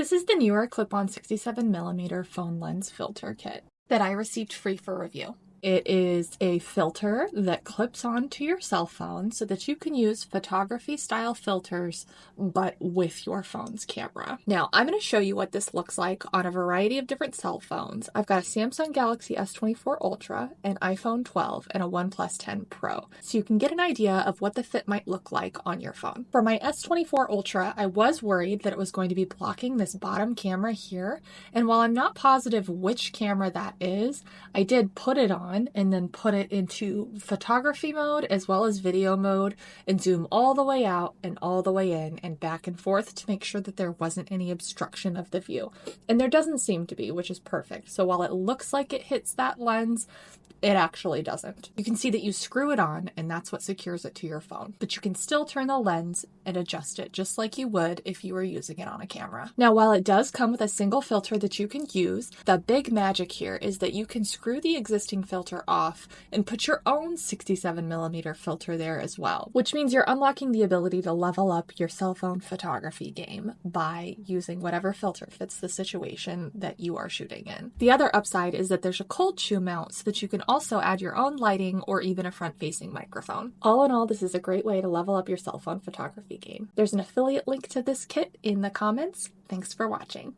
This is the NEEWER clip-on 67mm phone lens filter kit that I received free for review. It is a filter that clips onto your cell phone so that you can use photography style filters, but with your phone's camera. Now, I'm going to show you what this looks like on a variety of different cell phones. I've got a Samsung Galaxy S24 Ultra, an iPhone 12, and a OnePlus 10 Pro, so you can get an idea of what the fit might look like on your phone. For my S24 Ultra, I was worried that it was going to be blocking this bottom camera here, and while I'm not positive which camera that is, I did put it on and then put it into photography mode as well as video mode and zoom all the way out and all the way in and back and forth to make sure that there wasn't any obstruction of the view. And there doesn't seem to be, which is perfect. So while it looks like it hits that lens, it actually doesn't. You can see that you screw it on and that's what secures it to your phone, but you can still turn the lens and adjust it just like you would if you were using it on a camera. Now, while it does come with a single filter that you can use, the big magic here is that you can screw the existing filter off and put your own 67mm filter there as well, which means you're unlocking the ability to level up your cell phone photography game by using whatever filter fits the situation that you are shooting in. The other upside is that there's a cold shoe mount so that you can also add your own lighting or even a front-facing microphone. All in all, this is a great way to level up your cell phone photography game. There's an affiliate link to this kit in the comments. Thanks for watching.